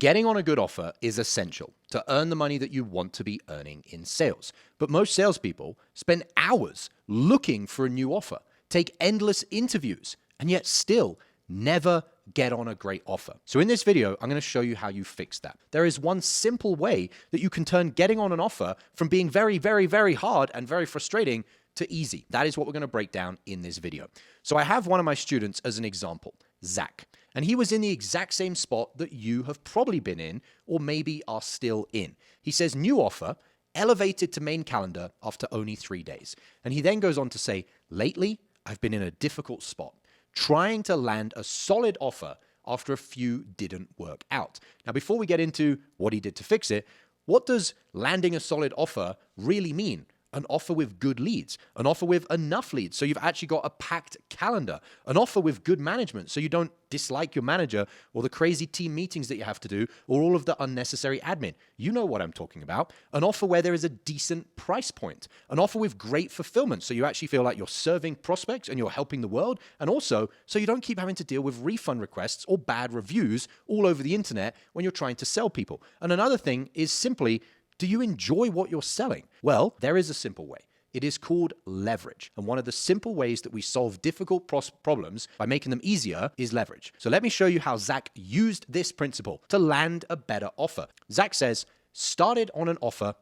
Getting on a good offer is essential to earn the money that you want to be earning in sales. But most salespeople spend hours looking for a new offer, take endless interviews, and yet still never get on a great offer. So in this video, I'm going to show you how you fix that. There is one simple way that you can turn getting on an offer from being very, very, very hard and very frustrating to easy. That is what we're going to break down in this video. So I have one of my students as an example, Zach. And he was in the exact same spot that you have probably been in or maybe are still in. He says, new offer, elevated to main calendar after only 3 days. And he then goes on to say, lately, I've been in a difficult spot, trying to land a solid offer after a few didn't work out. Now, before we get into what he did to fix it, what does landing a solid offer really mean? An offer with good leads, an offer with enough leads, so you've actually got a packed calendar, an offer with good management, so you don't dislike your manager or the crazy team meetings that you have to do or all of the unnecessary admin. You know what I'm talking about. An offer where there is a decent price point, an offer with great fulfillment, so you actually feel like you're serving prospects and you're helping the world, and also so you don't keep having to deal with refund requests or bad reviews all over the internet when you're trying to sell people. And another thing is simply, do you enjoy what you're selling? Well, there is a simple way. It is called leverage. And one of the simple ways that we solve difficult problems by making them easier is leverage. So let me show you how Zach used this principle to land a better offer. Zach says, started on an offer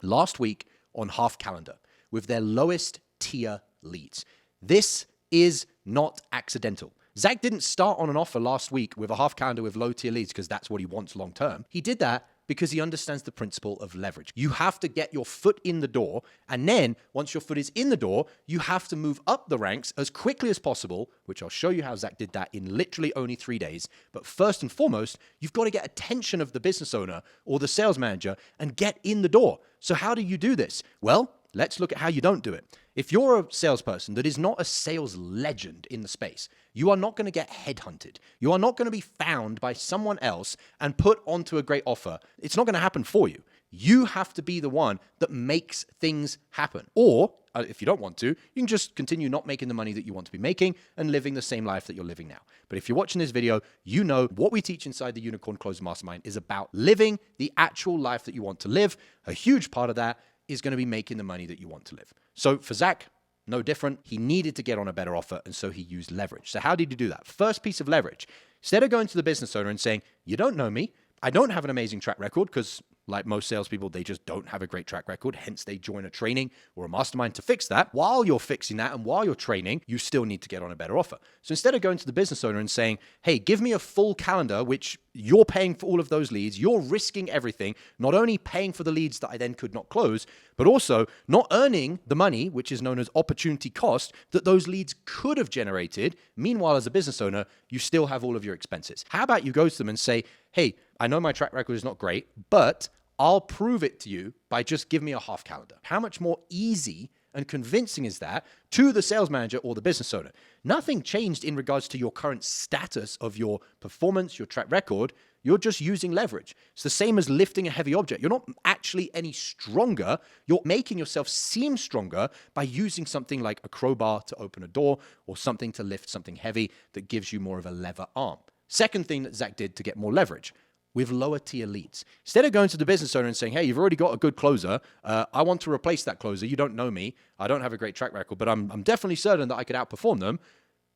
last week on half calendar with their lowest tier leads. This is not accidental. Zach didn't start on an offer last week with a half calendar with low tier leads because that's what he wants long term. He did that because he understands the principle of leverage. You have to get your foot in the door, and then once your foot is in the door, you have to move up the ranks as quickly as possible, which I'll show you how Zach did that in literally only 3 days. But first and foremost, you've got to get attention of the business owner or the sales manager and get in the door. So how do you do this? Well, let's look at how you don't do it. If you're a salesperson that is not a sales legend in the space, you are not going to get headhunted. You are not going to be found by someone else and put onto a great offer. It's not going to happen for you. You have to be the one that makes things happen. Or, if you don't want to, you can just continue not making the money that you want to be making and living the same life that you're living now. But if you're watching this video, you know what we teach inside the Unicorn Closer Mastermind is about living the actual life that you want to live. A huge part of that is going to be making the money that you want to live. So for Zach, no different. He needed to get on a better offer, and so he used leverage. So how did he do that? First piece of leverage. Instead of going to the business owner and saying, you don't know me, I don't have an amazing track record, because like most salespeople, they just don't have a great track record. Hence, they join a training or a mastermind to fix that. While you're fixing that and while you're training, you still need to get on a better offer. So instead of going to the business owner and saying, hey, give me a full calendar, which you're paying for all of those leads, you're risking everything, not only paying for the leads that I then could not close, but also not earning the money, which is known as opportunity cost, that those leads could have generated. Meanwhile, as a business owner, you still have all of your expenses. How about you go to them and say, hey, I know my track record is not great, but I'll prove it to you by just giving me a half calendar. How much more easy and convincing is that to the sales manager or the business owner? Nothing changed in regards to your current status of your performance, your track record. You're just using leverage. It's the same as lifting a heavy object. You're not actually any stronger. You're making yourself seem stronger by using something like a crowbar to open a door or something to lift something heavy that gives you more of a lever arm. Second thing that Zach did to get more leverage, with lower tier leads. Instead of going to the business owner and saying, hey, you've already got a good closer. I want to replace that closer. You don't know me. I don't have a great track record, but I'm definitely certain that I could outperform them.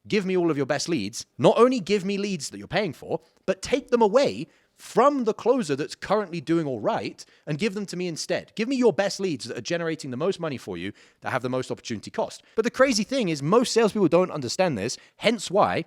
Give me all of your best leads. Not only give me leads that you're paying for, but take them away from the closer that's currently doing all right and give them to me instead. Give me your best leads that are generating the most money for you, that have the most opportunity cost. But the crazy thing is most salespeople don't understand this, hence why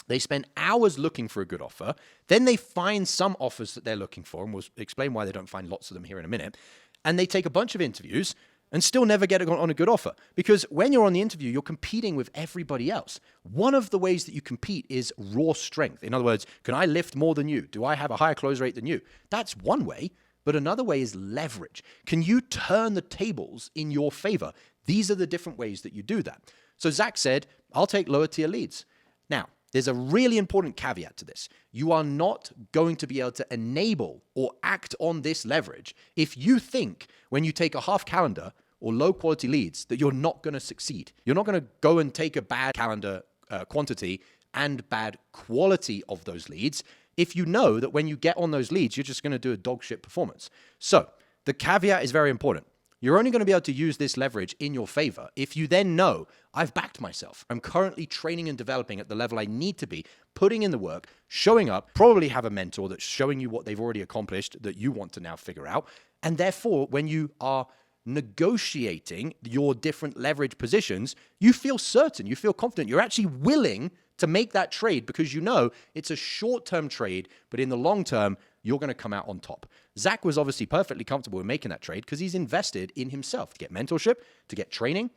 they spend hours looking for a good offer. Then they find some offers that they're looking for, and we'll explain why they don't find lots of them here in a minute. And they take a bunch of interviews and still never get on a good offer. Because when you're on the interview, you're competing with everybody else. One of the ways that you compete is raw strength. In other words, can I lift more than you? Do I have a higher close rate than you? That's one way. But another way is leverage. Can you turn the tables in your favor? These are the different ways that you do that. So Zach said, I'll take lower tier leads. Now, there's a really important caveat to this. You are not going to be able to enable or act on this leverage if you think when you take a half calendar or low quality leads that you're not going to succeed. You're not going to go and take a bad calendar quantity and bad quality of those leads, if you know that when you get on those leads, you're just going to do a dog shit performance. So the caveat is very important. You're only going to be able to use this leverage in your favor if you then know, I've backed myself. I'm currently training and developing at the level I need to be, putting in the work, showing up, probably have a mentor that's showing you what they've already accomplished that you want to now figure out. And therefore, when you are negotiating your different leverage positions, you feel certain, you feel confident, you're actually willing to make that trade because you know it's a short-term trade, but in the long term, you're going to come out on top. Zach was obviously perfectly comfortable in making that trade because he's invested in himself to get mentorship, to get training,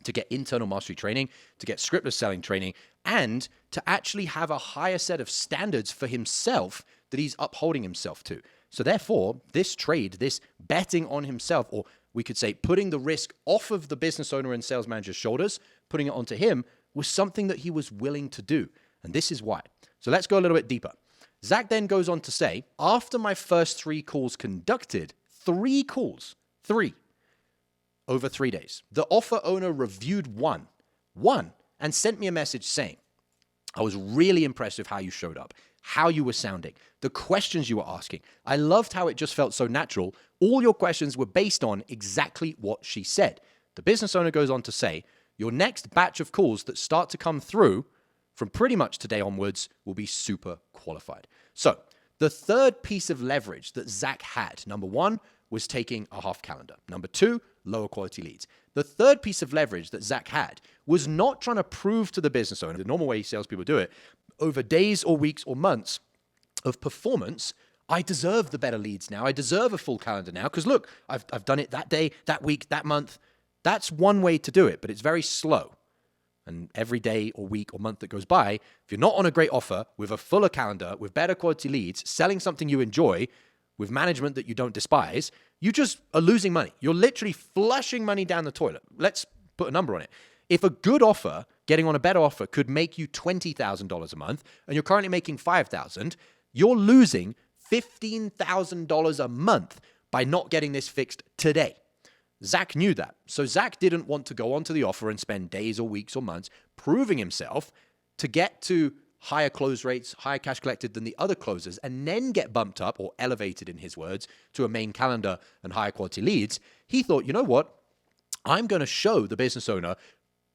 to get internal mastery training, to get scriptless selling training, and to actually have a higher set of standards for himself that he's upholding himself to. So therefore, this trade, this betting on himself, or we could say putting the risk off of the business owner and sales manager's shoulders, putting it onto him, was something that he was willing to do. And this is why. So let's go a little bit deeper. Zach then goes on to say, after my first 3 calls conducted, 3 calls, 3, over 3 days, the offer owner reviewed one, and sent me a message saying, I was really impressed with how you showed up, how you were sounding, the questions you were asking. I loved how it just felt so natural. All your questions were based on exactly what she said. The business owner goes on to say, your next batch of calls that start to come through from pretty much today onwards will be super qualified. So the third piece of leverage that Zach had, number 1, was taking a half calendar. Number 2, lower quality leads. The third piece of leverage that Zach had was not trying to prove to the business owner, the normal way salespeople do it, over days or weeks or months of performance, I deserve the better leads now. I deserve a full calendar now because look, I've done it that day, that week, that month. That's one way to do it, but it's very slow. And every day or week or month that goes by, if you're not on a great offer with a fuller calendar, with better quality leads, selling something you enjoy, with management that you don't despise, you just are losing money. You're literally flushing money down the toilet. Let's put a number on it. If a good offer, getting on a better offer, could make you $20,000 a month, and you're currently making $5,000, you're losing $15,000 a month by not getting this fixed today. Zach knew that. So Zach didn't want to go onto the offer and spend days or weeks or months proving himself to get to higher close rates, higher cash collected than the other closers, and then get bumped up or elevated, in his words, to a main calendar and higher quality leads. He thought, you know what? I'm going to show the business owner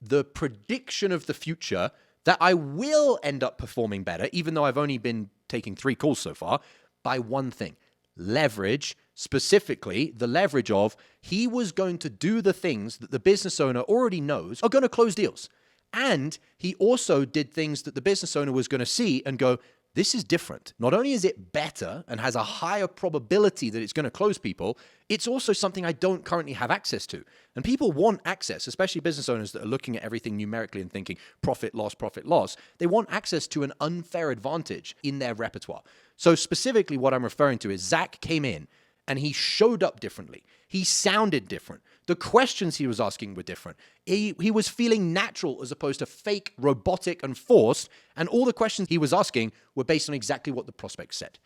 the prediction of the future that I will end up performing better, even though I've only been taking 3 calls so far, by one thing: leverage. Specifically, the leverage of he was going to do the things that the business owner already knows are going to close deals. And he also did things that the business owner was going to see and go, this is different. Not only is it better and has a higher probability that it's going to close people, it's also something I don't currently have access to. And people want access, especially business owners that are looking at everything numerically and thinking profit, loss, profit, loss. They want access to an unfair advantage in their repertoire. So specifically what I'm referring to is Zach came in and he showed up differently. He sounded different. The questions he was asking were different. He was feeling natural as opposed to fake, robotic, and forced. And all the questions he was asking were based on exactly what the prospect said.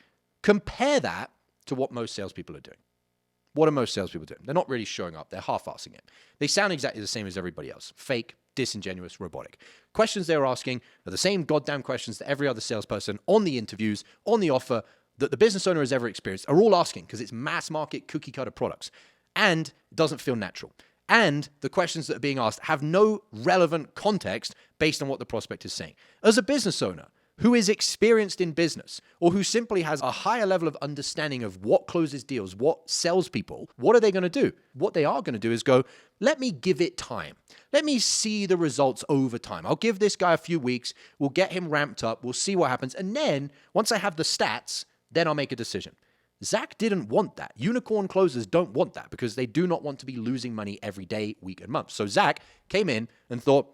Compare that to what most salespeople are doing. What are most salespeople doing? They're not really showing up. They're half-assing it. They sound exactly the same as everybody else. Fake, disingenuous, robotic. Questions they were asking are the same goddamn questions that every other salesperson on the interviews, on the offer, that the business owner has ever experienced are all asking because it's mass market cookie cutter products and it doesn't feel natural. And the questions that are being asked have no relevant context based on what the prospect is saying. As a business owner who is experienced in business or who simply has a higher level of understanding of what closes deals, what sells people, what are they going to do? What they are going to do is go, let me give it time. Let me see the results over time. I'll give this guy a few weeks. We'll get him ramped up. We'll see what happens. And then once I have the stats, then I'll make a decision. Zach didn't want that. Unicorn closers don't want that because they do not want to be losing money every day, week, and month. So Zach came in and thought,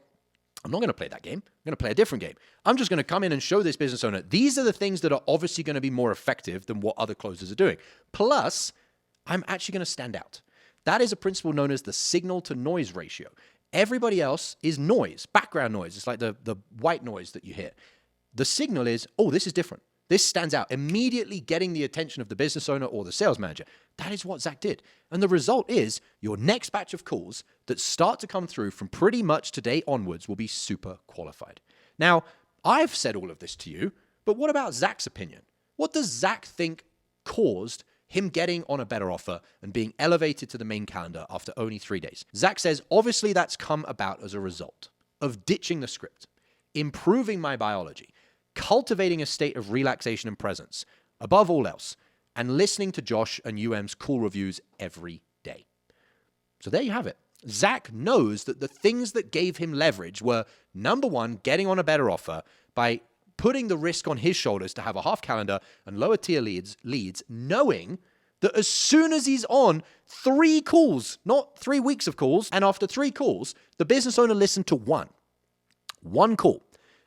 I'm not going to play that game. I'm going to play a different game. I'm just going to come in and show this business owner, these are the things that are obviously going to be more effective than what other closers are doing. Plus, I'm actually going to stand out. That is a principle known as the signal to noise ratio. Everybody else is noise, background noise. It's like the white noise that you hear. The signal is, oh, this is different. This stands out, immediately getting the attention of the business owner or the sales manager. That is what Zach did. And the result is your next batch of calls that start to come through from pretty much today onwards will be super qualified. Now, I've said all of this to you, but what about Zach's opinion? What does Zach think caused him getting on a better offer and being elevated to the main calendar after only 3 days? Zach says, obviously that's come about as a result of ditching the script, improving my biology, cultivating a state of relaxation and presence, above all else, and listening to Josh and UM's cool reviews every day. So there you have it. Zach knows that the things that gave him leverage were, number one, getting on a better offer by putting the risk on his shoulders to have a half calendar and lower tier leads, knowing that as soon as he's on 3 calls, not 3 weeks of calls, and after 3 calls, the business owner listened to one call,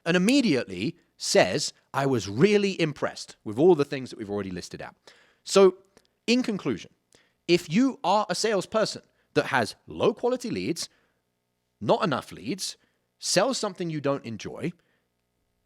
and immediately says, I was really impressed with all the things that we've already listed out. So in conclusion, if you are a salesperson that has low quality leads, not enough leads, sells something you don't enjoy,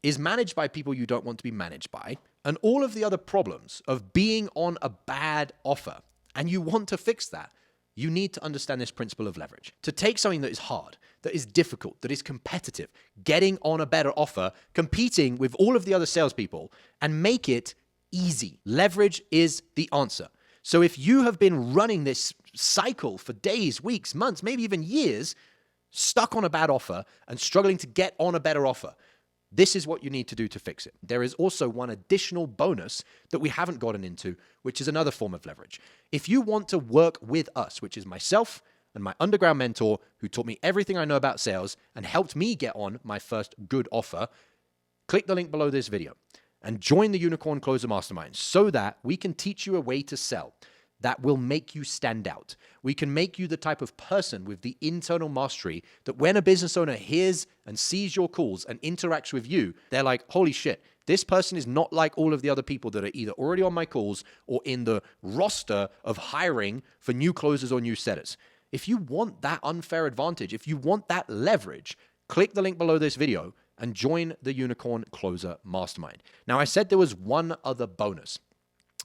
is managed by people you don't want to be managed by, and all of the other problems of being on a bad offer, and you want to fix that, you need to understand this principle of leverage. To take something that is hard, that is difficult, that is competitive, getting on a better offer, competing with all of the other salespeople, and make it easy. Leverage is the answer. So if you have been running this cycle for days, weeks, months, maybe even years, stuck on a bad offer and struggling to get on a better offer, this is what you need to do to fix it. There is also one additional bonus that we haven't gotten into, which is another form of leverage. If you want to work with us, which is myself and my underground mentor who taught me everything I know about sales and helped me get on my first good offer, click the link below this video and join the Unicorn Closer Mastermind so that we can teach you a way to sell that will make you stand out. We can make you the type of person with the internal mastery that when a business owner hears and sees your calls and interacts with you, they're like, holy shit, this person is not like all of the other people that are either already on my calls or in the roster of hiring for new closers or new setters. If you want that unfair advantage, if you want that leverage, click the link below this video and join the Unicorn Closer Mastermind. Now, I said there was one other bonus.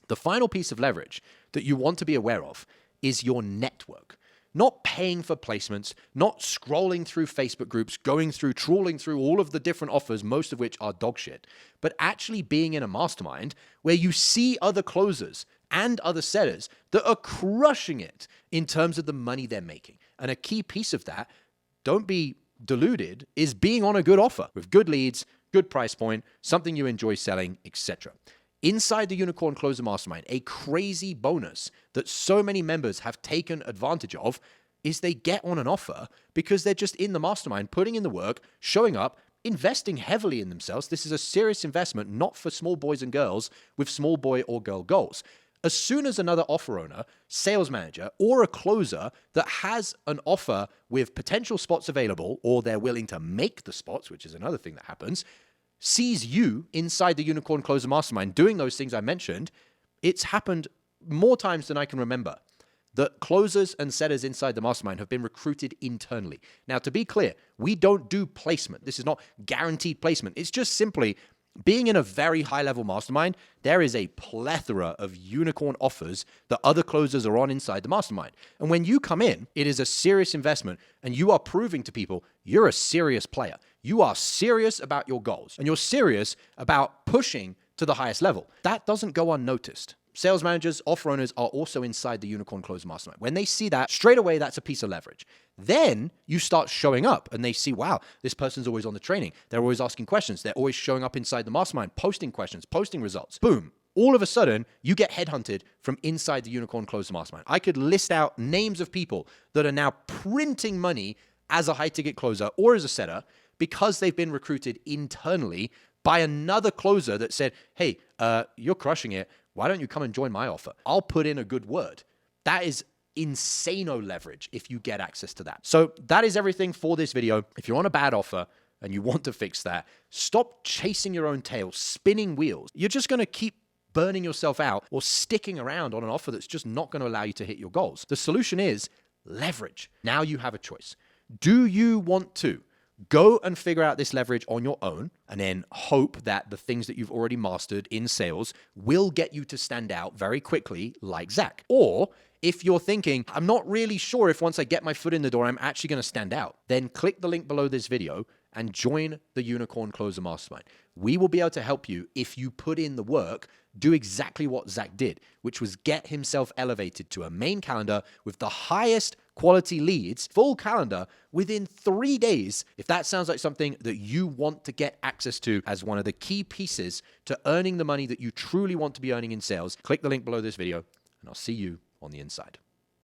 The final piece of leverage that you want to be aware of is your network. Not paying for placements, not scrolling through Facebook groups, trawling through all of the different offers, most of which are dog shit, but actually being in a mastermind where you see other closers and other setters that are crushing it in terms of the money they're making. And a key piece of that, don't be deluded, is being on a good offer with good leads, good price point, something you enjoy selling, etc. Inside the Unicorn Closer Mastermind, a crazy bonus that so many members have taken advantage of is they get on an offer because they're just in the mastermind, putting in the work, showing up, investing heavily in themselves. This is a serious investment, not for small boys and girls with small boy or girl goals. As soon as another offer owner, sales manager, or a closer that has an offer with potential spots available, or they're willing to make the spots, which is another thing that happens, sees you inside the Unicorn Closer Mastermind doing those things I mentioned, it's happened more times than I can remember that closers and setters inside the mastermind have been recruited internally. Now, to be clear, we don't do placement. This is not guaranteed placement. It's just simply being in a very high-level mastermind, there is a plethora of unicorn offers that other closers are on inside the mastermind. And when you come in, it is a serious investment, and you are proving to people you're a serious player. You are serious about your goals, and you're serious about pushing to the highest level. That doesn't go unnoticed. Sales managers, offer owners are also inside the Unicorn Closer Mastermind. When they see that, straight away, that's a piece of leverage. Then you start showing up and they see, wow, this person's always on the training. They're always asking questions. They're always showing up inside the mastermind, posting questions, posting results. Boom. All of a sudden, you get headhunted from inside the Unicorn Closer Mastermind. I could list out names of people that are now printing money as a high-ticket closer or as a setter because they've been recruited internally by another closer that said, hey, you're crushing it. Why don't you come and join my offer? I'll put in a good word. That is insano leverage if you get access to that. So that is everything for this video. If you're on a bad offer and you want to fix that, stop chasing your own tail, spinning wheels. You're just going to keep burning yourself out or sticking around on an offer that's just not going to allow you to hit your goals. The solution is leverage. Now you have a choice. Do you want to go and figure out this leverage on your own and then hope that the things that you've already mastered in sales will get you to stand out very quickly like Zach? Or if you're thinking, I'm not really sure if once I get my foot in the door, I'm actually going to stand out, then click the link below this video and join the Unicorn Closer Mastermind. We will be able to help you if you put in the work, do exactly what Zach did, which was get himself elevated to a main calendar with the highest quality leads, full calendar, within 3 days. If that sounds like something that you want to get access to as one of the key pieces to earning the money that you truly want to be earning in sales, click the link below this video, and I'll see you on the inside.